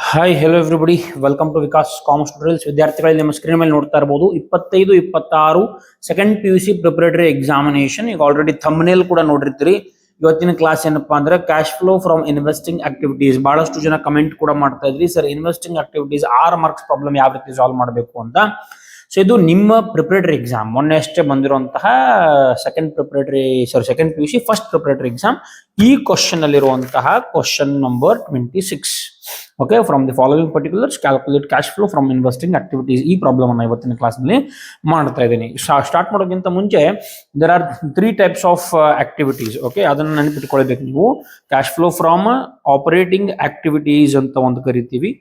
Hi hello everybody welcome to Vikas commerce tutorials. ವಿದ್ಯಾರ್ಥಿಗಳಲ್ಲಿ ನಿಮ್ಮ screen ಮೇಲೆ ನೋಡ್ತಾ ಇರಬಹುದು 25-26 ಸೆಕೆಂಡ್ PUC ಪ್ರಿಪರೇಟರಿ ಎಕ್ಸಾಮಿನೇಷನ್. ಈಗ ಆಲ್ರೆಡಿ ಥಂಬ್ನೇಲ್ ಕೂಡ ನೋಡಿರ್ತೀರಿ. ಇವತ್ತಿನ ಕ್ಲಾಸ್ ಏನಪ್ಪಾ ಅಂದ್ರೆ cash flow from investing activities. ಬಹಳಷ್ಟು ಜನ ಕಮೆಂಟ್ ಕೂಡ ಮಾಡ್ತಾ ಇದ್ರಿ, sir investing activities 6 marks problem ಯಾವ ರೀತಿ ಸಾಲ್ವ್ ಮಾಡಬೇಕು ಅಂತ. ಸೊ ಇದು ನಿಮ್ಮ ಪ್ರಿಪರೇಟರಿ ಎಕ್ಸಾಮ್, ಮೊನ್ನೆ ಅಷ್ಟೇ ಬಂದಿರುವಂತಹ second PUC first preparatory exam. ಈ ಕ್ವಶನ್ ಅಲ್ಲಿರುವಂತಹ question number 26. Okay, from the following particulars calculate cash flow from investing activities. ಈ ಪ್ರಾಬ್ಲಮ್ ಅನ್ನ ಇವತ್ತಿನ ಕ್ಲಾಸ್ ನಲ್ಲಿ ಮಾಡ್ತಾ ಇದ್ದೀನಿ. ಸ್ಟಾರ್ಟ್ ಮಾಡೋಕ್ಕಿಂತ ಮುಂಚೆ there are 3 types of activities. Okay, ಅದನ್ನ ನೆನಪಿಟ್ಕೊಳ್ಬೇಕು ನೀವು. Cash flow from operating activities ಅಂತ ಒಂದು ಕರಿತೀವಿ,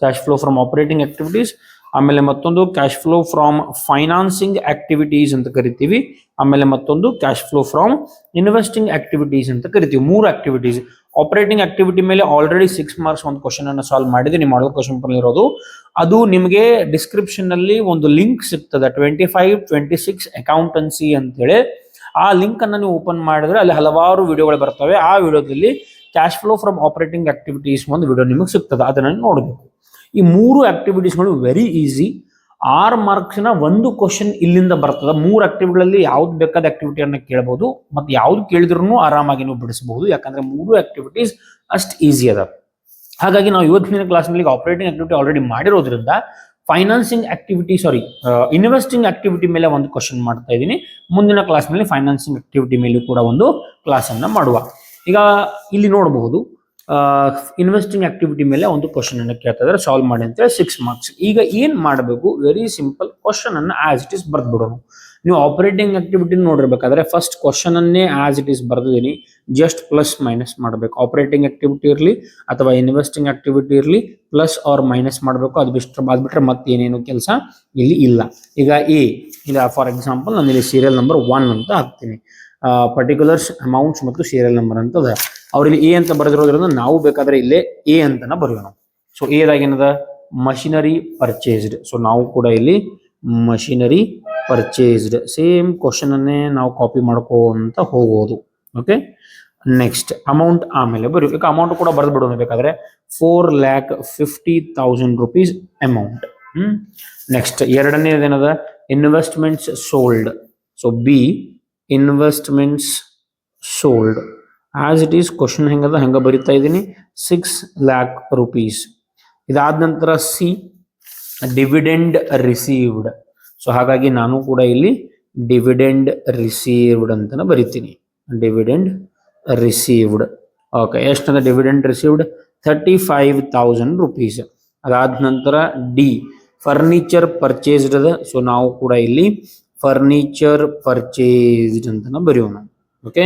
cash flow from operating activities. ಆಮೇಲೆ ಮತ್ತೊಂದು cash flow from financing activities ಅಂತ ಕರಿತೀವಿ. ಆಮೇಲೆ ಮತ್ತೊಂದು cash flow from investing activities ಅಂತ ಕರಿತೀವಿ. 3 ಆಕ್ಟಿವಿಟೀಸ್. ಆಪರೇಟಿಂಗ್ ಆಕ್ಟಿವಿಟಿ ಮೇಲೆ ಆಲ್ರೆಡಿ 6 ಮಾರ್ಕ್ಸ್ ಒಂದು ಕ್ವಶನ್ ಅನ್ನು ಸಾಲ್ವ್ ಮಾಡಿದ್ದೀನಿ, ಮಾಡಲ್ ಕ್ವಶನ್ ಇರೋದು. ಅದು ನಿಮಗೆ ಡಿಸ್ಕ್ರಿಪ್ಷನ್ ನಲ್ಲಿ ಒಂದು ಲಿಂಕ್ ಸಿಗ್ತದೆ, 25-26 ಅಕೌಂಟೆನ್ಸಿ ಅಂತೇಳಿ. ಆ ಲಿಂಕ್ ಅನ್ನು ನೀವು ಓಪನ್ ಮಾಡಿದ್ರೆ ಅಲ್ಲಿ ಹಲವಾರು ವಿಡಿಯೋಗಳು ಬರ್ತವೆ. ಆ ವಿಡಿಯೋದಲ್ಲಿ cash flow from operating activities ಒಂದು ವಿಡಿಯೋ ನಿಮಗೆ ಸಿಗ್ತದೆ, ಅದನ್ನು ನೋಡಬೇಕು. ಈ 3 ಆಕ್ಟಿವಿಟೀಸ್ಗಳು ವೆರಿ ಈಸಿ. 6 ಮಾರ್ಕ್ಸ್ನ ಒಂದು ಕ್ವಶನ್ ಇಲ್ಲಿಂದ ಬರ್ತದೆ. 3 ಆಕ್ಟಿವಿಟಿಗಳಲ್ಲಿ ಯಾವ್ದು ಬೇಕಾದ ಆಕ್ಟಿವಿಟಿಯನ್ನ ಕೇಳಬಹುದು, ಮತ್ತೆ ಯಾವ್ದು ಕೇಳಿದ್ರು ಆರಾಮಾಗಿ ನೀವು ಬಿಡಿಸಬಹುದು, ಯಾಕಂದ್ರೆ 3 ಆಕ್ಟಿವಿಟೀಸ್ ಅಷ್ಟು ಈಸಿ ಅದ. ಹಾಗಾಗಿ ನಾವು ಇವತ್ತಿನ ಕ್ಲಾಸ್ನಲ್ಲಿ ಆಪರೇಟಿಂಗ್ ಆಕ್ಟಿವಿಟಿ ಆಲ್ರೆಡಿ ಮಾಡಿರೋದ್ರಿಂದ ಫೈನಾನ್ಸಿಂಗ್ ಆಕ್ಟಿವಿಟಿ ಇನ್ವೆಸ್ಟಿಂಗ್ ಆಕ್ಟಿವಿಟಿ ಮೇಲೆ ಒಂದು ಕ್ವಶನ್ ಮಾಡ್ತಾ ಇದ್ದೀನಿ. ಮುಂದಿನ ಕ್ಲಾಸ್ನಲ್ಲಿ ಫೈನಾನ್ಸಿಂಗ್ ಆಕ್ಟಿವಿಟಿ ಮೇಲೂ ಕೂಡ ಒಂದು ಕ್ಲಾಸ್ ಅನ್ನ ಮಾಡುವ. ಈಗ ಇಲ್ಲಿ ನೋಡಬಹುದು, ಇನ್ವೆಸ್ಟಿಂಗ್ ಆಕ್ಟಿವಿಟಿ ಮೇಲೆ ಒಂದು ಕ್ವಶನ್ ಅನ್ನು ಕೇಳ್ತಾ ಇದ್ದಾರೆ, ಸಾಲ್ವ್ ಮಾಡಿ ಅಂತ 6 ಮಾರ್ಕ್ಸ್. ಈಗ ಏನ್ ಮಾಡಬೇಕು, ವೆರಿ ಸಿಂಪಲ್, ಕ್ವಶನ್ ಅನ್ನ ಆಸ್ ಇಟ್ ಇಸ್ ಬರ್ದು ಬಿಡೋಣ. ನೀವು ಆಪರೇಟಿಂಗ್ ಆಕ್ಟಿವಿಟಿ ನೋಡಿರ್ಬೇಕಾದ್ರೆ ಫಸ್ಟ್ ಕ್ವಶನ್ ಅನ್ನೇ ಆಸ್ ಇಟ್ ಇಸ್ ಬರ್ದಿದ್ದೀನಿ, ಜಸ್ಟ್ ಪ್ಲಸ್ ಮೈನಸ್ ಮಾಡಬೇಕು. ಆಪರೇಟಿಂಗ್ ಆಕ್ಟಿವಿಟಿ ಇರಲಿ ಅಥವಾ ಇನ್ವೆಸ್ಟಿಂಗ್ ಆಕ್ಟಿವಿಟಿ ಇರಲಿ, ಪ್ಲಸ್ ಆರ್ ಮೈನಸ್ ಮಾಡಬೇಕು. ಅದು ಬಿಟ್ರೆ ಮತ್ತೇನೇನು ಕೆಲಸ ಇಲ್ಲಿ ಇಲ್ಲ. ಈಗ ಇಲ್ಲ ಫಾರ್ ಎಕ್ಸಾಂಪಲ್ ನಾನು ಇಲ್ಲಿ ಸೀರಿಯಲ್ ನಂಬರ್ 1 ಅಂತ ಹಾಕ್ತೀನಿ, ಪರ್ಟಿಕ್ಯುಲರ್ಸ್ ಅಮೌಂಟ್ಸ್ ಮತ್ತು ಸೀರಿಯಲ್ ನಂಬರ್ ಅಂತ ಅದ. ಅವ್ರಲ್ಲಿ ಎ ಅಂತ ಬರೆದಿರೋದ್ರಿಂದ ನಾವು ಬೇಕಾದ್ರೆ ಇಲ್ಲೇ ಎ ಅಂತಾನ ಬರೆಯೋಣ. ಸೊ ಎದಾಗ ಏನದ, ಮಷಿನರಿ ಪರ್ಚೇಸ್ಡ್. ಸೊ ನಾವು ಕೂಡ ಇಲ್ಲಿ ಮಷಿನರಿ ಪರ್ಚೇಸ್ಡ್ ಸೇಮ್ ಕ್ವಶನ್ ಅನ್ನೇ ನಾವು ಕಾಪಿ ಮಾಡ್ಕೊಂತ ಹೋಗೋದು. ಓಕೆ, ನೆಕ್ಸ್ಟ್ ಅಮೌಂಟ್ ಆಮೇಲೆ ಬರೀ. ಈಗ ಅಮೌಂಟ್ ಕೂಡ ಬರೆದು ಬಿಡೋಣ ಬೇಕಾದ್ರೆ, 4,50,000 rupees ಅಮೌಂಟ್. ನೆಕ್ಸ್ಟ್ ಎರಡನೇದೇನದ, investments sold. So B investments sold as it is question ಹೆಂಗದ ಹಂಗ ಬರಿತಾ ಇದ್ದೀನಿ, 6 lakh rupees. ಇದಾದ ನಂತರ ಸಿ ಡಿವಿಡೆಂಡ್ ರಿಸೀವ್ಡ್. ಸೊ ಹಾಗಾಗಿ ನಾನು ಕೂಡ ಇಲ್ಲಿ ಡಿವಿಡೆಂಡ್ ರಿಸೀವ್ಡ್ ಅಂತ ಬರಿತೀನಿ, ಡಿವಿಡೆಂಡ್ ರಿಸೀವ್ಡ್. ಓಕೆ, ಎಷ್ಟಂದ್ರೆ ಡಿವಿಡೆಂಡ್ ರಿಸೀವ್ಡ್ 35,000 rupees. ಅದಾದ ನಂತರ ಡಿ ಫರ್ನಿಚರ್ ಪರ್ಚೇಸ್ಡ್ ಅದ. ಸೊ ನಾವು ಕೂಡ ಇಲ್ಲಿ ಫರ್ನಿಚರ್ ಪರ್ಚೇಸ್ಡ್ ಅಂತ ಬರೆಯೋಣ. ಓಕೆ,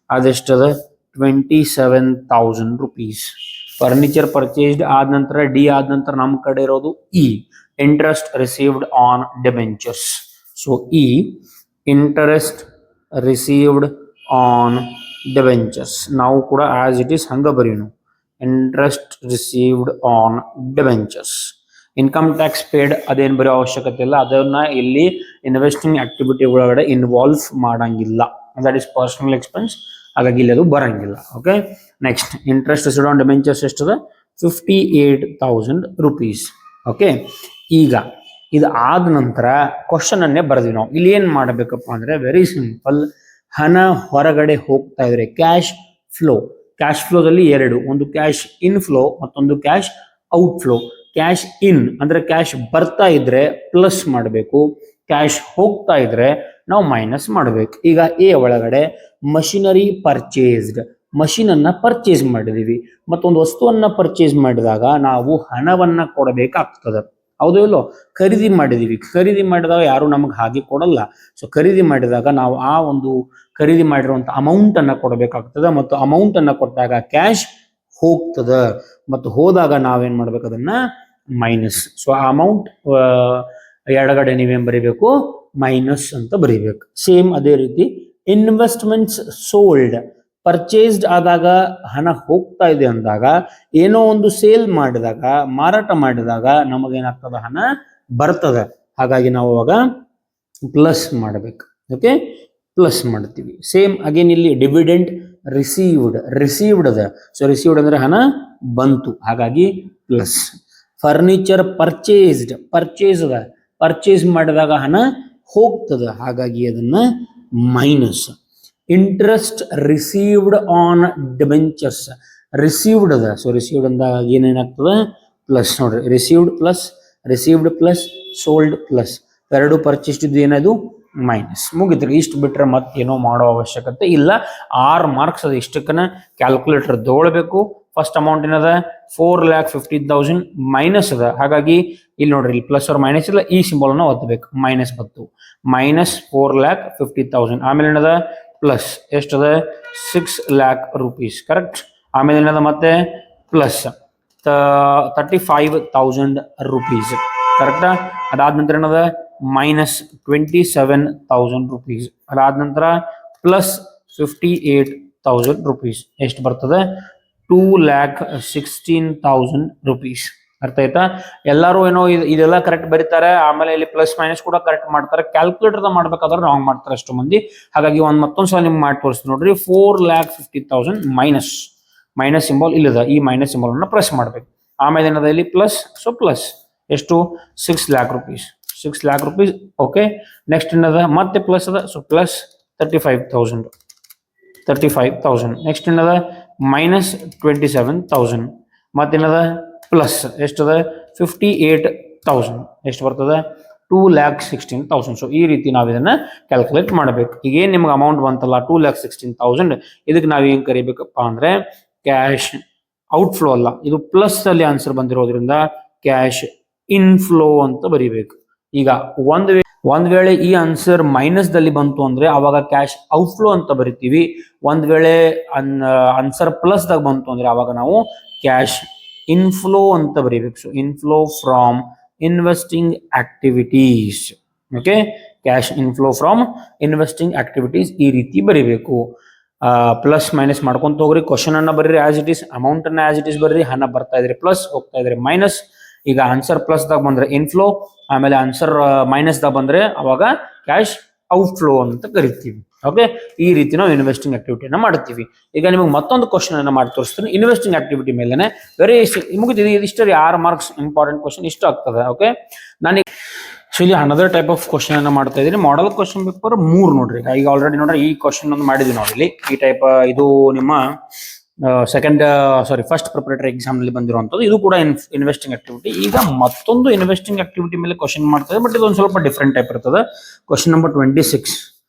ಅದೆಷ್ಟದ 27,000 rupees. ಫರ್ನಿಚರ್ ಪರ್ಚೇಸ್ಡ್ ಆದ ನಂತರ ಡಿ ಆದ ನಂತರ ನಮ್ಮ ಕಡೆ ಇರೋದು ಇ interest received on debentures. So ಇ ಇಂಟ್ರೆಸ್ಟ್ ರಿಸೀವ್ಡ್ ಆನ್ ಡಿಬೆಂಚರ್ಸ್ ನಾವು ಕೂಡ ಆಸ್ ಇಟ್ ಈಸ್ ಹಂಗ ಬರೆಯೋಣ, interest received on debentures. Income tax paid ಅದೇನು ಬರೆಯೋ ಅವಶ್ಯಕತೆ ಇಲ್ಲ, ಅದನ್ನ ಇಲ್ಲಿ ಇನ್ವೆಸ್ಟಿಂಗ್ ಆಕ್ಟಿವಿಟಿ ಒಳಗಡೆ ಇನ್ವಾಲ್ವ್ ಮಾಡಂಗಿಲ್ಲ, ದಟ್ ಇಸ್ ಪರ್ಸನಲ್ ಎಕ್ಸ್ಪೆನ್ಸ್, ಹಾಗಾಗಿ ಇಲ್ಲಿ ಅದು ಬರಂಗಿಲ್ಲ. Okay, next interest received on debentures ಎಷ್ಟದ, 58,000 rupees. ಓಕೆ, ಈಗ ಇದು ಆದ ನಂತರ ಕ್ವಶನ್ ಅನ್ನೇ ಬರೆದ್ವಿ ನಾವು. ಇಲ್ಲಿ ಏನ್ ಮಾಡಬೇಕಪ್ಪ ಅಂದ್ರೆ ವೆರಿ ಸಿಂಪಲ್, ಹಣ ಹೊರಗಡೆ ಹೋಗ್ತಾ ಇದ್ರೆ ಕ್ಯಾಶ್ ಫ್ಲೋ. ಕ್ಯಾಶ್ ಫ್ಲೋದಲ್ಲಿ ಒಂದು ಕ್ಯಾಶ್ ಇನ್ ಫ್ಲೋ, ಮತ್ತೊಂದು cash out flow. Cash in ಅಂದ್ರೆ ಕ್ಯಾಶ್ ಬರ್ತಾ ಇದ್ರೆ ಪ್ಲಸ್ ಮಾಡಬೇಕು, ಕ್ಯಾಶ್ ಹೋಗ್ತಾ ಇದ್ರೆ ನಾವು ಮೈನಸ್ ಮಾಡಬೇಕು. ಈಗ ಎ ಒಳಗಡೆ ಮಷಿನರಿ ಪರ್ಚೇಸ್ಡ್, ಮಷಿನ್ ಅನ್ನ ಪರ್ಚೇಸ್ ಮಾಡಿದೀವಿ, ಮತ್ತೊಂದು ವಸ್ತುವನ್ನ ಪರ್ಚೇಸ್ ಮಾಡಿದಾಗ ನಾವು ಹಣವನ್ನ ಕೊಡಬೇಕಾಗ್ತದೆ, ಹೌದು ಇಲ್ಲೋ? ಖರೀದಿ ಮಾಡಿದಾಗ ಯಾರು ನಮಗೆ ಹಾಗೆ ಕೊಡಲ್ಲ. ಸೊ ಖರೀದಿ ಮಾಡಿದಾಗ ನಾವು ಆ ಒಂದು ಖರೀದಿ ಮಾಡಿರುವಂತ ಅಮೌಂಟ್ ಅನ್ನ ಕೊಡಬೇಕಾಗ್ತದೆ, ಮತ್ತು ಅಮೌಂಟ್ ಅನ್ನ ಕೊಟ್ಟಾಗ ಕ್ಯಾಶ್ ಹೋಗ್ತದ, ಮತ್ತು ಹೋದಾಗ ನಾವೇನ್ ಮಾಡ್ಬೇಕು, ಅದನ್ನ ಮೈನಸ್. ಸೊ ಆ ಅಮೌಂಟ್ ಎಡಗಡೆ ನೀವೇನ್ ಬರೀಬೇಕು, ಮೈನಸ್ ಅಂತ ಬರೀಬೇಕು. ಸೇಮ್ ಅದೇ ರೀತಿ ಇನ್ವೆಸ್ಟ್ಮೆಂಟ್ಸ್ ಸೋಲ್ಡ್, ಪರ್ಚೇಸ್ಡ್ ಆದಾಗ ಹಣ ಹೋಗ್ತಾ ಇದೆ ಅಂದಾಗ, ಏನೋ ಒಂದು ಸೇಲ್ ಮಾಡಿದಾಗ, ಮಾರಾಟ ಮಾಡಿದಾಗ ನಮಗೇನಾಗ್ತದ, ಹಣ ಬರ್ತದೆ. ಹಾಗಾಗಿ ನಾವು ಅವಾಗ ಪ್ಲಸ್ ಮಾಡಬೇಕು. ಓಕೆ, ಪ್ಲಸ್ ಮಾಡ್ತೀವಿ. ಸೇಮ್ ಅಗೇನ್ ಇಲ್ಲಿ ಡಿವಿಡೆಂಡ್ ರಿಸೀವ್ಡ್ ಅದ. ಸೊ ರಿಸೀವ್ಡ್ ಅಂದ್ರೆ ಹಣ ಬಂತು, ಹಾಗಾಗಿ ಪ್ಲಸ್. ಫರ್ನಿಚರ್ ಪರ್ಚೇಸ್ ಅದ, ಪರ್ಚೇಸ್ ಮಾಡಿದಾಗ ಹಣ ಹೋಗ್ತದ, ಹಾಗಾಗಿ ಅದನ್ನ minus. Interest received on debentures, received ಅದ. ಸೊ ರಿಸೀವ್ಡ್ ಅಂದಾಗ ಏನೇನಾಗ್ತದ ಪ್ಲಸ್. ನೋಡ್ರಿ, ರಿಸೀವ್ಡ್ ಪ್ಲಸ್ ಸೋಲ್ಡ್ ಪ್ಲಸ್ ಎರಡು ಪರ್ಚೇಸ್ ಇದ್ದು ಏನದು ಮೈನಸ್. ಮುಗಿತ್ರಿ. ಇಷ್ಟು ಬಿಟ್ರೆ ಮತ್ತೇನೋ ಮಾಡೋ ಅವಶ್ಯಕತೆ ಇಲ್ಲ. 6 ಮಾರ್ಕ್ಸ್ ಅದು. ಇಷ್ಟಕ್ಕನ ಕ್ಯಾಲ್ಕುಲೇಟರ್ ತಗೊಳ್ಬೇಕು. ಫಸ್ಟ್ ಅಮೌಂಟ್ ಏನದ 4,50,000 ಮೈನಸ್ ಅದ, ಹಾಗಾಗಿ ಇಲ್ಲಿ ನೋಡ್ರಿ, ಇಲ್ಲಿ ಪ್ಲಸ್ ಅವ್ರ ಮೈನಸ್ ಇಲ್ಲ, ಈ ಸಿಂಬಲ್ ಅನ್ನ ಒತ್ತಬೇಕು. ಮೈನಸ್ ಬತ್ತು, ಮೈನಸ್ 4,50,000. ಆಮೇಲೆ ಏನದ ಪ್ಲಸ್ ಎಷ್ಟದ 6 lakh rupees. ಕರೆಕ್ಟ್. ಆಮೇಲೆ ಏನದ ಮತ್ತೆ ಪ್ಲಸ್ 35,000 rupees. ಕರೆಕ್ಟಾ. ಅದಾದ ನಂತರ ಏನದ ಮೈನಸ್ 27,000 rupees. ಅದಾದ ನಂತರ ಪ್ಲಸ್ 58,000 rupees. ಎಷ್ಟು ಬರ್ತದೆ 2,16,000 rupees. ಅರ್ಥ ಆಯ್ತಾ. ಎಲ್ಲರೂ ಏನೋ ಇದೆಲ್ಲ ಕರೆಕ್ಟ್ ಬರೀತಾರೆ, ಆಮೇಲೆ ಇಲ್ಲಿ ಪ್ಲಸ್ ಮೈನಸ್ ಕೂಡ ಕರೆಕ್ಟ್ ಮಾಡ್ತಾರೆ. ಕ್ಯಾಲ್ಕುಲೇಟರ್ ಮಾಡ್ಬೇಕಾದ್ರೆ ರಾಂಗ್ ಮಾಡ್ತಾರೆ ಅಷ್ಟು ಮಂದಿ. ಹಾಗಾಗಿ ಮತ್ತೊಂದ್ಸಲ ನಿಮ್ಗೆ ಮಾಡಿ ತೋರಿಸ್ತೀನಿ ನೋಡ್ರಿ. 4,50,000 ಮೈನಸ್ ಸಿಂಬಲ್ ಇಲ್ಲದ, ಈ ಮೈನಸ್ ಸಿಂಬಲ್ ಅನ್ನ ಪ್ರೆಸ್ ಮಾಡ್ಬೇಕು. ಆಮೇಲೆ ಏನದ ಇಲ್ಲಿ ಪ್ಲಸ್, ಸೊ ಪ್ಲಸ್ ಎಷ್ಟು 6 lakh rupees. ಓಕೆ. ನೆಕ್ಸ್ಟ್ ಏನದ ಮತ್ತೆ ಪ್ಲಸ್ ಅದ, ಸೊ ಪ್ಲಸ್ 35,000. ನೆಕ್ಸ್ಟ್ ಏನದ ಮೈನಸ್ 27,000. ಮತ್ತೇನದ ಪ್ಲಸ್ ಎಷ್ಟದ 58,000. ಎಷ್ಟು ಬರ್ತದ 2,16,000. ಸೊ ಈ ರೀತಿ ನಾವು ಇದನ್ನ ಕ್ಯಾಲ್ಕುಲೇಟ್ ಮಾಡಬೇಕು. ಈಗ ಏನ್ ನಿಮ್ಗೆ ಅಮೌಂಟ್ ಬಂತಲ್ಲ 2,16,000, ಇದಕ್ಕೆ ನಾವು ಏನ್ ಕರಿಬೇಕಪ್ಪ ಅಂದ್ರೆ ಕ್ಯಾಶ್ ಔಟ್ಫ್ಲೋ ಅಲ್ಲ, ಇದು ಪ್ಲಸ್ ಅಲ್ಲಿ ಆನ್ಸರ್ ಬಂದಿರೋದ್ರಿಂದ ಕ್ಯಾಶ್ ಇನ್ಫ್ಲೋ ಅಂತ ಬರಿಬೇಕು. ಈಗ ಒಂದ್ ವೇಳೆ ಈ ಆನ್ಸರ್ ಮೈನಸ್ ದಲ್ಲಿ ಬಂತು ಅಂದ್ರೆ ಅವಾಗ ಕ್ಯಾಶ್ ಔಟ್ಫ್ಲೋ ಅಂತ ಬರಿತೀವಿ. ಒಂದ್ ವೇಳೆ ಆನ್ಸರ್ ಪ್ಲಸ್ ದಾಗ ಬಂತು ಅಂದ್ರೆ ಅವಾಗ ನಾವು ಕ್ಯಾಶ್ ಇನ್ಫ್ಲೋ ಅಂತ ಬರಿಬೇಕು. So inflow from investing activities. Okay, cash inflow from investing activities ಈ ರೀತಿ ಬರಿಬೇಕು. ಪ್ಲಸ್ ಮೈನಸ್ ಮಾಡ್ಕೊಂತ ಹೋಗ್ರಿ. ಕ್ವಶನ್ ಅನ್ನ ಬರ್ರಿ ಆಸ್ ಇಟ್ ಇಸ್, ಅಮೌಂಟ್ ಅನ್ನ ಆಸ್ ಇಟ್ ಇಸ್ ಬರ್ರಿ. ಹಣ ಬರ್ತಾ ಇದ್ರೆ ಪ್ಲಸ್, ಹೋಗ್ತಾ ಇದ್ರೆ ಮೈನಸ್. ಈಗ ಆನ್ಸರ್ ಪ್ಲಸ್ ದಾಗ ಬಂದ್ರೆ ಇನ್ಫ್ಲೋ, ಆಮೇಲೆ ಆನ್ಸರ್ ಮೈನಸ್ ದಾಗ ಬಂದ್ರೆ ಅವಾಗ ಕ್ಯಾಶ್ ಔಟ್ಫ್ಲೋ ಅಂತ ಕರಿತೀವಿ. ಓಕೆ, ಈ ರೀತಿ ನಾವು ಇನ್ವೆಸ್ಟಿಂಗ್ ಆಕ್ಟಿವಿಟಿಯನ್ನ ಮಾಡ್ತೀವಿ. ಈಗ ನಿಮಗೆ ಮತ್ತೊಂದು ಕ್ವಶನ್ ಅನ್ನ ಮಾಡಿ ತೋರಿಸ್ತೀನಿ ಇನ್ವೆಸ್ಟಿಂಗ್ ಆಕ್ಟಿವಿಟಿ ಮೇಲೆ. ವೆರಿ ಮುಗಿದಿದೆ, ಇದಿಷ್ಟು 6 ಮಾರ್ಕ್ಸ್ ಇಂಪಾರ್ಟೆಂಟ್ ಕ್ವಶನ್ ಇಷ್ಟ ಆಗ್ತದೆ. ಓಕೆ, ನಾನು ಇಲ್ಲಿ ಅನದರ್ ಟೈಪ್ ಆಫ್ ಕ್ವಶನ್ ಅನ್ನ ಮಾಡ್ತಾ ಇದ್ದೀನಿ. ಮಾಡೆಲ್ ಕ್ವಶನ್ ಪೇಪರ್ 3 ನೋಡ್ರಿ. ಈಗ ಆಲ್ರೆಡಿ ನೋಡ್ರಿ ಈ ಕ್ವಶನ್ ಒಂದು ಮಾಡಿದ್ವಿ ನಾವು ಇಲ್ಲಿ. ಈ ಟೈಪ್ ಇದು ನಿಮ್ಮ ಫಸ್ಟ್ ಪ್ರಿಪರೇಟರಿ ಎಕ್ಸಾಮ್ ನಲ್ಲಿ ಬಂದಿರುವಂತದ್ದು. ಇದು ಕೂಡ ಇನ್ವೆಸ್ಟಿಂಗ್ ಆಕ್ಟಿವಿಟಿ. ಈಗ ಮತ್ತೊಂದು ಇನ್ವೆಸ್ಟಿಂಗ್ ಆಕ್ಟಿವಿಟಿ ಮೇಲೆ ಕ್ವಶನ್ ಮಾಡ್ತದೆ, ಬಟ್ ಇದೊಂದು ಸ್ವಲ್ಪ ಡಿಫ್ರೆಂಟ್ ಟೈಪ್ ಇರ್ತದೆ. Question number 26,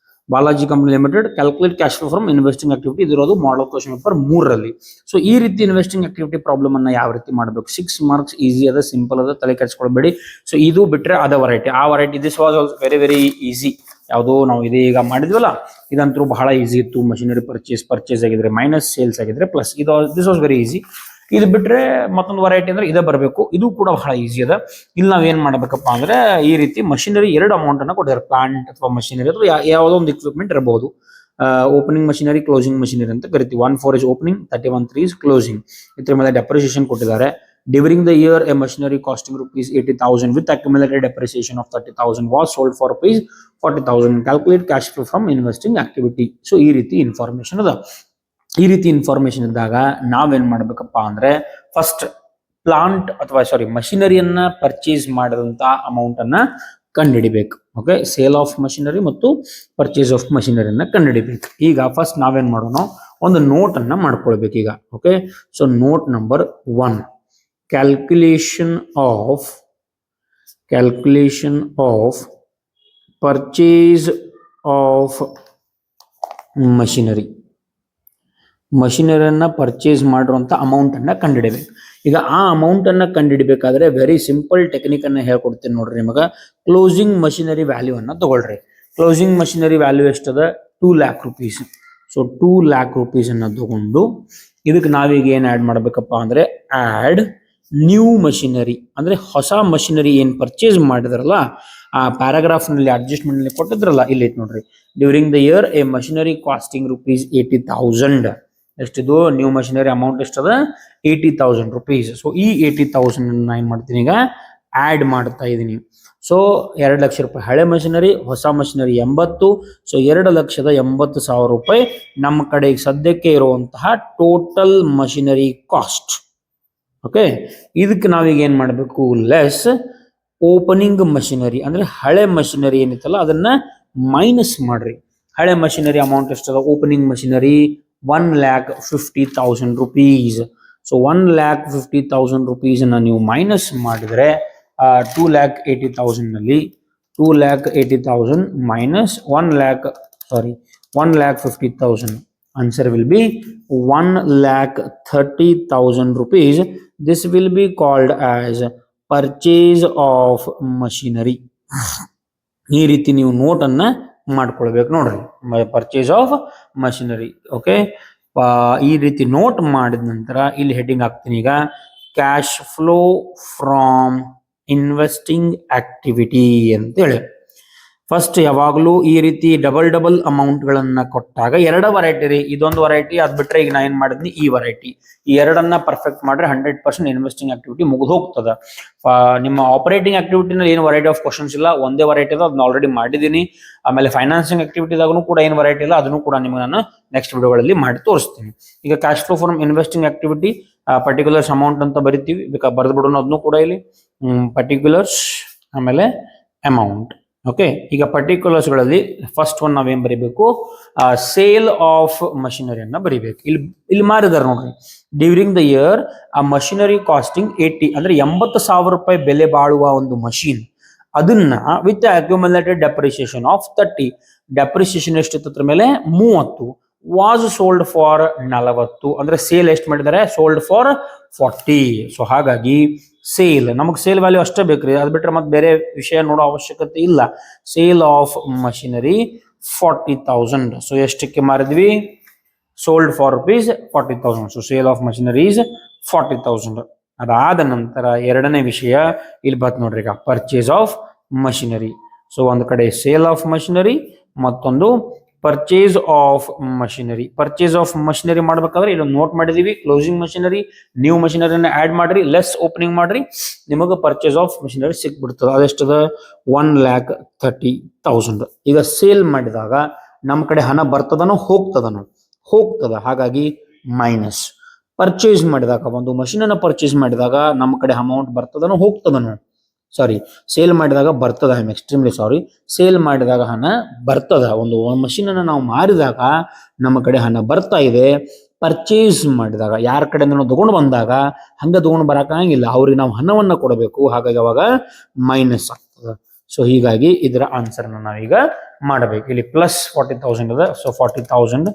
Balaji company limited, calculate cash flow from investing activity. ಇದಿರೋದು ಮಾಡಲ್ ಕ್ವಶನ್ ಪೇಪರ್ 3ರಲ್ಲಿ. ಸೊ ಈ ರೀತಿ ಇನ್ವೆಸ್ಟಿಂಗ್ ಆಕ್ಟಿವಿಟಿ ಪ್ರಾಬ್ಲಮ್ ಅನ್ನ ಯಾವ ರೀತಿ ಮಾಡಬೇಕು. 6 ಮಾರ್ಕ್ಸ್, ಈಸಿ ಅದ, ಸಿಂಪಲ್ ಅದ, ತಲೆ ಕೆಡಿಸ್ಕೊಳ್ಬೇಡಿ. ಸೊ ಇದು ಬಿಟ್ರೆ ಅದ ವೆರೈಟಿ, ಆ variety this was also very easy. ಯಾವುದೋ ನಾವು ಇದೇ ಈಗ ಮಾಡಿದ್ವಲ್ಲ, ಇದಂತೂ ಬಹಳ ಈಸಿ ಇತ್ತು. ಮಷಿನರಿ ಪರ್ಚೇಸ್ ಆಗಿದ್ರೆ ಮೈನಸ್, ಸೇಲ್ಸ್ ಆಗಿದ್ರೆ plus. This was very easy. ಇದು ಬಿಟ್ರೆ ಮತ್ತೊಂದು ವೆರೈಟಿ ಅಂದ್ರೆ ಇದೇ ಬರಬೇಕು. ಇದು ಕೂಡ ಬಹಳ ಈಸಿ ಅದ. ಇಲ್ಲಿ ನಾವ್ ಏನ್ ಮಾಡ್ಬೇಕಪ್ಪ ಅಂದ್ರೆ ಈ ರೀತಿ ಮಷಿನರಿ 2 ಅಮೌಂಟ್ ಅನ್ನ ಕೊಟ್ಟಿದ್ದಾರೆ. ಪ್ಲಾಂಟ್ ಅಥವಾ ಮಷಿನರಿ ಅಥವಾ ಯಾವುದೋ ಒಂದು ಇಕ್ವಿಪ್ಮೆಂಟ್ ಇರಬಹುದು. ಓಪನಿಂಗ್ ಮಷಿನರಿ, ಕ್ಲೋಸಿಂಗ್ ಮಷಿನರಿ ಅಂತ ಕರಿತೀವಿ. 1,4 is ಓಪನಿಂಗ್, 31,3 is ಕ್ಲೋಸಿಂಗ್. ಇದ್ರ ಮೇಲೆ ಡೆಪ್ರಿಸಿಯೇಷನ್ ಕೊಟ್ಟಿದ್ದಾರೆ. During the year, a machinery costing rupees 80,000 with accumulated depreciation of 30,000 was sold for rupees 40,000. Calculate cash flow from investing activity. So ಈ ರೀತಿ information ಅದ. ಈ ರೀತಿ ಇನ್ಫಾರ್ಮೇಶನ್ ಇದ್ದಾಗ ನಾವೇನ್ ಮಾಡ್ಬೇಕಪ್ಪ ಅಂದ್ರೆ ಫಸ್ಟ್ ಪ್ಲಾಂಟ್ ಅಥವಾ ಮಷಿನರಿಯನ್ನ ಪರ್ಚೇಸ್ ಮಾಡಿದಂತ ಅಮೌಂಟ್ ಅನ್ನ ಕಂಡುಹಿಡಿಬೇಕು. ಓಕೆ, ಸೇಲ್ ಆಫ್ ಮಷಿನರಿ ಮತ್ತು ಪರ್ಚೇಸ್ ಆಫ್ ಮಷಿನರಿಯನ್ನ ಕಂಡುಹಿಡಿಬೇಕು. ಈಗ ಫಸ್ಟ್ ನಾವೇನ್ ಮಾಡೋಣ, ಒಂದು ನೋಟ್ ಅನ್ನ ಮಾಡ್ಕೊಳ್ಬೇಕು ಈಗ. Okay, so note number 1, calculation of purchase of ಮಷಿನರಿಯನ್ನ ಪರ್ಚೇಸ್ ಮಾಡಿರುವಂತ ಅಮೌಂಟ್ ಅನ್ನ ಕಂಡುಹಿಡಬೇಕು. ಈಗ ಆ ಅಮೌಂಟ್ ಅನ್ನ ಕಂಡುಹಿಡಬೇಕಾದ್ರೆ ವೆರಿ ಸಿಂಪಲ್ ಟೆಕ್ನಿಕ್ ಅನ್ನ ಹೇಳ್ಕೊಡ್ತೀನಿ ನೋಡ್ರಿ ನಿಮಗ. ಕ್ಲೋಸಿಂಗ್ ಮಷಿನರಿ ವ್ಯಾಲ್ಯೂ ಅನ್ನ ತಗೊಳ್ರಿ. ಕ್ಲೋಸಿಂಗ್ ಮಷಿನರಿ ವ್ಯಾಲ್ಯೂ ಎಷ್ಟದ 2 lakh rupees. So 2 lakh rupees ಅನ್ನ ತಗೊಂಡು ಇದಕ್ಕೆ ನಾವೀಗ ಏನ್ ಆಡ್ ಮಾಡ್ಬೇಕಪ್ಪ ಅಂದ್ರೆ ಆಡ್ ನ್ಯೂ ಮಷಿನರಿ, ಅಂದ್ರೆ ಹೊಸ ಮಷಿನರಿ ಏನ್ ಪರ್ಚೇಸ್ ಮಾಡಿದ್ರಲ್ಲ ಆ ಪ್ಯಾರಾಗ್ರಾಫ್ ನಲ್ಲಿ ಅಡ್ಜಸ್ಟ್ಮೆಂಟ್ ನಲ್ಲಿ ಕೊಟ್ಟಿದ್ರಲ್ಲ, ಇಲ್ಲಿ ನೋಡ್ರಿ. During the year a machinery costing rupees 80,000. ಎಷ್ಟಿದು ನ್ಯೂ ಮಷಿನರಿ ಅಮೌಂಟ್ ಎಷ್ಟದ 80,000 rupees. ಸೊ ಈ 80,000 ಏನ್ ಮಾಡ್ತೀನಿ ಈಗ ಆಡ್ ಮಾಡ್ತಾ ಇದ್ದೀನಿ. ಸೊ 2 ಲಕ್ಷ ರೂಪಾಯಿ ಹಳೆ ಮಷಿನರಿ, ಹೊಸ ಮಷಿನರಿ 80. ಸೊ 2,80,000 ರೂಪಾಯಿ ನಮ್ಮ ಕಡೆ ಸದ್ಯಕ್ಕೆ ಇರುವಂತಹ ಟೋಟಲ್ ಮಷಿನರಿ ಕಾಸ್ಟ್. ಓಕೆ, ಇದಕ್ಕೆ ನಾವೀಗ ಏನ್ ಮಾಡಬೇಕು, ಲೆಸ್ ಓಪನಿಂಗ್ ಮಷಿನರಿ ಅಂದ್ರೆ ಹಳೆ ಮಷಿನರಿ ಏನಿತ್ತಲ್ಲ ಅದನ್ನ ಮೈನಸ್ ಮಾಡ್ರಿ. ಹಳೆ ಮಷಿನರಿ ಅಮೌಂಟ್ ಎಷ್ಟದ, opening machinery 1,50,000 rupees. So 1,50,000 rupees ನೀವು ಮೈನಸ್ ಮಾಡಿದ್ರೆ 2,80,000 ನಲ್ಲಿ 2,80,000 minus 1,50,000. Answer will be 1,30,000 rupees. This will be called as purchase of machinery. ಈ ರೀತಿ ನೀವು ನೋಟ್ ಅನ್ನ ಮಾಡ್ಕೊಳ್ಬೇಕು ನೋಡ್ರಿ, ಪರ್ಚೇಸ್ ಆಫ್ ಮಷಿನರಿ. ಓಕೆ, ಈ ರೀತಿ ನೋಟ್ ಮಾಡಿದ ನಂತರ ಇಲ್ಲಿ ಹೆಡ್ಡಿಂಗ್ ಹಾಕ್ತೀನಿ ಈಗ, cash flow from investing activity ಅಂತೇಳಿ. ಫಸ್ಟ್ ಯಾವಾಗಲೂ ಈ ರೀತಿ ಡಬಲ್ ಅಮೌಂಟ್ ಗಳನ್ನ ಕೊಟ್ಟಾಗ ಎರಡು ವೆರೈಟಿ ರೀ, ಇದೊಂದು ವೆರೈಟಿ, ಅದ್ ಬಿಟ್ರೆ ಈಗ ನಾ ಏನ್ ಮಾಡಿದ್ನಿ ಈ ವೆರೈಟಿ, ಈ ಎರಡನ್ನ ಪರ್ಫೆಕ್ಟ್ ಮಾಡ್ರೆ 100% ಇನ್ವೆಸ್ಟಿಂಗ್ ಆಕ್ಟಿವಿಟಿ ಮುಗಿದು ಹೋಗ್ತದ. ನಿಮ್ಮ ಆಪರೇಟಿಂಗ್ ಆಕ್ಟಿವಿಟಿನಲ್ಲಿ ಏನು ವೆರೈಟಿ ಆಫ್ ಕ್ವಶನ್ಸ್ ಇಲ್ಲ, ಒಂದೇ ವೆರೈಟಿ ಅದ, ಅದನ್ನ ಆಲ್ರೆಡಿ ಮಾಡಿದೀನಿ. ಆಮೇಲೆ ಫೈನಾನ್ಸಿಂಗ್ ಆಕ್ಟಿವಿಟಿದಾಗೂ ಕೂಡ ಏನು ವೆರೈಟಿ ಇಲ್ಲ, ಅದನ್ನು ಕೂಡ ನಿಮ್ಗೆ ನಾನು ನೆಕ್ಸ್ಟ್ ವಿಡಿಯೋಗಳಲ್ಲಿ ಮಾಡಿ ತೋರಿಸ್ತೀನಿ. ಈಗ cash flow from investing activity particulars amount ಅಂತ ಬರಿತೀವಿ, ಬರೆದು ಬಿಡೋಣ ಅದನ್ನು ಕೂಡ ಇಲ್ಲಿ, ಪರ್ಟಿಕ್ಯುಲರ್ಸ್ ಆಮೇಲೆ ಅಮೌಂಟ್. ಓಕೆ, ಈಗ ಪರ್ಟಿಕ್ಯುಲರ್ಸ್ ಗಳಲ್ಲಿ ಫಸ್ಟ್ ಒನ್ ನಾವೇನ್ ಬರೀಬೇಕು, ಸೇಲ್ ಆಫ್ ಮಷಿನರಿ ಅನ್ನ ಬರೀಬೇಕು. ಇಲ್ಲಿ ಮಾರಿದಾರೆ ನೋಡ್ರಿ, ಡ್ಯೂರಿಂಗ್ ದ ಇಯರ್ ಆ ಮಷಿನರಿ ಕಾಸ್ಟಿಂಗ್ 80 ಅಂದ್ರೆ 80,000 ರೂಪಾಯಿ ಬೆಲೆ ಬಾಳುವ ಒಂದು ಮಷೀನ್, ಅದನ್ನ with accumulated depreciation of 30, depreciation ಎಷ್ಟಿತ್ತು ಅದ್ರ ಮೇಲೆ 30, ವಾಸ್ ಸೋಲ್ಡ್ ಫಾರ್ 40 ಅಂದ್ರೆ ಸೇಲ್ ಎಷ್ಟು ಮಾಡಿದ್ದಾರೆ, ಸೋಲ್ಡ್ ಫಾರ್ 40. ಸೊ ಹಾಗಾಗಿ ಸೇಲ್ ನಮಗೆ ಸೇಲ್ ವ್ಯಾಲ್ಯೂ ಅಷ್ಟೇ ಬೇಕ್ರಿ, ಅದ್ ಬಿಟ್ರೆ ಮತ್ತೆ ಬೇರೆ ವಿಷಯ ನೋಡೋ ಅವಶ್ಯಕತೆ ಇಲ್ಲ. Sale of machinery 40,000. ಸೊ ಎಷ್ಟಕ್ಕೆ ಮಾರಿದ್ವಿ, sold for ₹40,000. So sale of machinery is 40,000. ಅದಾದ ನಂತರ ಎರಡನೇ ವಿಷಯ ಇಲ್ಲಿ ಬತ್ ನೋಡ್ರಿ, ಈಗ ಪರ್ಚೇಸ್ ಆಫ್ ಮಷಿನರಿ. ಸೊ ಒಂದು ಕಡೆ ಸೇಲ್ ಆಫ್ ಮಷಿನರಿ, ಮತ್ತೊಂದು purchase of machinery. Purchase of machinery ಮಾಡ್ಬೇಕಾದ್ರೆ ಇಲ್ಲಿ ನೋಟ್ ಮಾಡಿದೀವಿ, ಕ್ಲೋಸಿಂಗ್ ಮಷಿನರಿ, ನ್ಯೂ ಮಷಿನರಿನ ಆಡ್ ಮಾಡ್ರಿ, ಲೆಸ್ ಓಪನಿಂಗ್ ಮಾಡ್ರಿ, ನಿಮಗೆ ಪರ್ಚೇಸ್ ಆಫ್ ಮಷಿನರಿ ಸಿಕ್ಬಿಡ್ತದೆ. ಅದೆಷ್ಟದ 1,30,000. ಈಗ ಸೇಲ್ ಮಾಡಿದಾಗ ನಮ್ಮ ಕಡೆ ಹಣ ಬರ್ತದನೋ ಹೋಗ್ತದ, ಹಾಗಾಗಿ ಮೈನಸ್. ಪರ್ಚೇಸ್ ಮಾಡಿದಾಗ ಒಂದು ಮಷಿನ್ ಅನ್ನ ಪರ್ಚೇಸ್ ಮಾಡಿದಾಗ ನಮ್ಮ ಕಡೆ ಅಮೌಂಟ್ ಬರ್ತದನೋ ಹೋಗ್ತದನೋ, ಸಾರಿ ಸೇಲ್ ಮಾಡಿದಾಗ ಬರ್ತದ, I am extremely sorry, sale ಮಾಡಿದಾಗ ಹಣ ಬರ್ತದ. ಒಂದು ಮಷೀನ್ ಅನ್ನ ನಾವು ಮಾರಿದಾಗ ನಮ್ಮ ಕಡೆ ಹಣ ಬರ್ತಾ ಇದೆ. ಪರ್ಚೇಸ್ ಮಾಡಿದಾಗ ಯಾರ ಕಡೆಯಿಂದ ನಾವು ತಗೊಂಡು ಬಂದಾಗ ಹಂಗ ತಗೊಂಡು ಬರಕಾಗಿಲ್ಲ, ಅವ್ರಿಗೆ ನಾವು ಹಣವನ್ನ ಕೊಡಬೇಕು, ಹಾಗಾಗಿ ಅವಾಗ ಮೈನಸ್ ಆಗ್ತದ. ಸೊ ಹೀಗಾಗಿ ಇದರ ಆನ್ಸರ್ ನಾವೀಗ ಮಾಡಬೇಕು. ಇಲ್ಲಿ ಪ್ಲಸ್ 40,000 ಅದ, so 40,000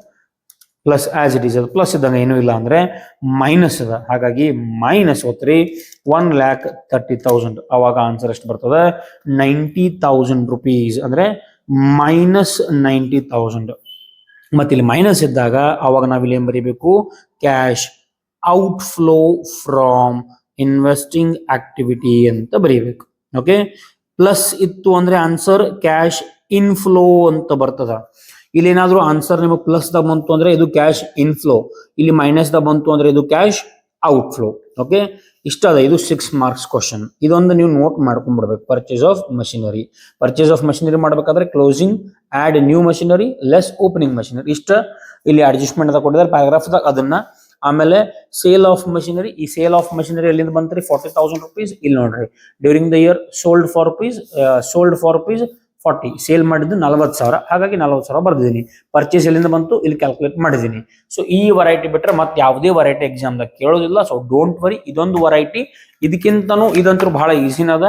plus as it is, ಅದು ಪ್ಲಸ್ ಇದ್ದಂಗೆ ಏನೂ ಇಲ್ಲ ಅಂದ್ರೆ ಮೈನಸ್ ಅದ, ಹಾಗಾಗಿ ಮೈನಸ್ ಓದ್ರಿ 1,30,000. ಅವಾಗ ಆನ್ಸರ್ ಎಷ್ಟು ಬರ್ತದೆ, 90,000 rupees ಅಂದ್ರೆ ಮೈನಸ್ 90,000. ಮತ್ತೆ ಇಲ್ಲಿ ಮೈನಸ್ ಇದ್ದಾಗ ಅವಾಗ ನಾವಿಲ್ಲಿ ಏನ್ ಬರೀಬೇಕು, cash out flow from investing activity ಅಂತ ಬರೀಬೇಕು. ಓಕೆ, ಪ್ಲಸ್ ಇತ್ತು ಅಂದ್ರೆ ಆನ್ಸರ್ ಕ್ಯಾಶ್ ಇನ್ಫ್ಲೋ ಅಂತ ಬರ್ತದ. ಇಲ್ಲಿ ಏನಾದ್ರು ಆನ್ಸರ್ ನಿಮಗೆ ಪ್ಲಸ್ ದ ಬಂತು ಅಂದ್ರೆ ಇದು ಕ್ಯಾಶ್ ಇನ್ಫ್ಲೋ, ಇಲ್ಲಿ ಮೈನಸ್ ದ ಬಂತು ಅಂದ್ರೆ ಇದು ಕ್ಯಾಶ್ ಔಟ್ ಫ್ಲೋ. ಓಕೆ, ಇಷ್ಟ ಅದ, ಇದು 6 marks ಕ್ವಶನ್. ಇದೊಂದು ನೀವು ನೋಟ್ ಮಾಡ್ಕೊಂಡ್ಬಿಡ್ಬೇಕು. ಪರ್ಚೇಸ್ ಆಫ್ ಮಷಿನರಿ ಮಾಡ್ಬೇಕಾದ್ರೆ closing, add new machinery, less opening machinery, ಇಷ್ಟ ಇಲ್ಲಿ ಅಡ್ಜಸ್ಟ್ಮೆಂಟ್ ಅದ ಕೊಟ್ಟಿದ್ದಾರೆ ಪ್ಯಾರಾಗ್ರಾಫ್ ದಾಗ, ಅದನ್ನ. ಆಮೇಲೆ ಸೇಲ್ ಆಫ್ ಮಷಿನರಿ, ಈ ಸೇಲ್ ಆಫ್ ಮಷಿನರಿ ಎಲ್ಲಿಂದ ಬಂತ್ರಿ, 40,000 rupees. ಇಲ್ಲಿ ನೋಡ್ರಿ, during the year sold for rupees 40, sale ಮಾಡಿದ್ದು 40,000, ಹಾಗಾಗಿ 40,000 ಬರ್ದಿದ್ದೀನಿ. ಪರ್ಚೇಸ್ ಎಲ್ಲಿಂದ ಬಂತು, ಇಲ್ಲಿ ಕ್ಯಾಲ್ಕುಲೇಟ್ ಮಾಡಿದ್ದೀನಿ. ಸೊ ಈ ವೆರೈಟಿ ಬಿಟ್ರೆ ಮತ್ತೆ ಯಾವುದೇ ವೆರೈಟಿ ಎಕ್ಸಾಮ್ ದಾಗ ಕೇಳೋದಿಲ್ಲ. ಸೊ ಡೋಂಟ್ ವರಿ, ಇದೊಂದು ವೆರೈಟಿ, ಇದಕ್ಕಿಂತನೂ ಇದಂತೂ ಬಹಳ ಈಸಿನ ಅದ.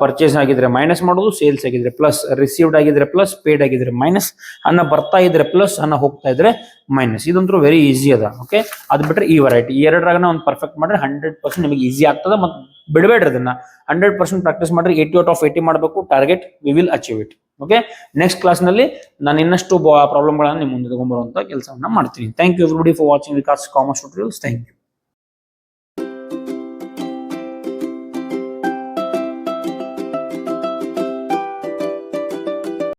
ಪರ್ಚೇಸ್ ಆಗಿದ್ರೆ ಮೈನಸ್ ಮಾಡೋದು, ಸೇಲ್ಸ್ ಆಗಿದ್ರೆ ಪ್ಲಸ್, ರಿಸೀವ್ಡ್ ಆಗಿದ್ರೆ ಪ್ಲಸ್, ಪೇಡ್ ಆಗಿದ್ರೆ ಮೈನಸ್, ಹಣ ಬರ್ತಾ ಇದ್ರೆ ಪ್ಲಸ್, ಹಣ ಹೋಗ್ತಾ ಇದ್ರೆ ಮೈನಸ್. ಇದಂತೂ ವೆರಿ ಈಸಿ ಅದ. ಓಕೆ, ಅದ್ ಬಿಟ್ರೆ ಈ ವೆರೈಟಿ, ಈ ಎರಡರಾಗ ಒಂದು ಪರ್ಫೆಕ್ಟ್ ಮಾಡ್ರೆ 100% ನಿಮಗೆ ಈಸಿ ಆಗ್ತದೆ. ಮತ್ತೆ ಬಿಡಬೇಡ್ರಿ ಅದನ್ನ, 100% ಪ್ರಾಕ್ಟೀಸ್ ಮಾಡ್ರಿ. 80 out of 80 ಮಾಡಬೇಕು, target we will achieve it. Okay, next class ನಲ್ಲಿ ನಾನು ಇನ್ನಷ್ಟು ಪ್ರಾಬ್ಲಮ್ಗಳನ್ನ ನಿಮ್ಮ ಮುಂದೆ ತಗೊಂಡ್ಬರುವಂತ ಕೆಲಸವನ್ನ ಮಾಡ್ತೀನಿ. Thank you everybody for watching Vikas commerce tutorials. Thank you.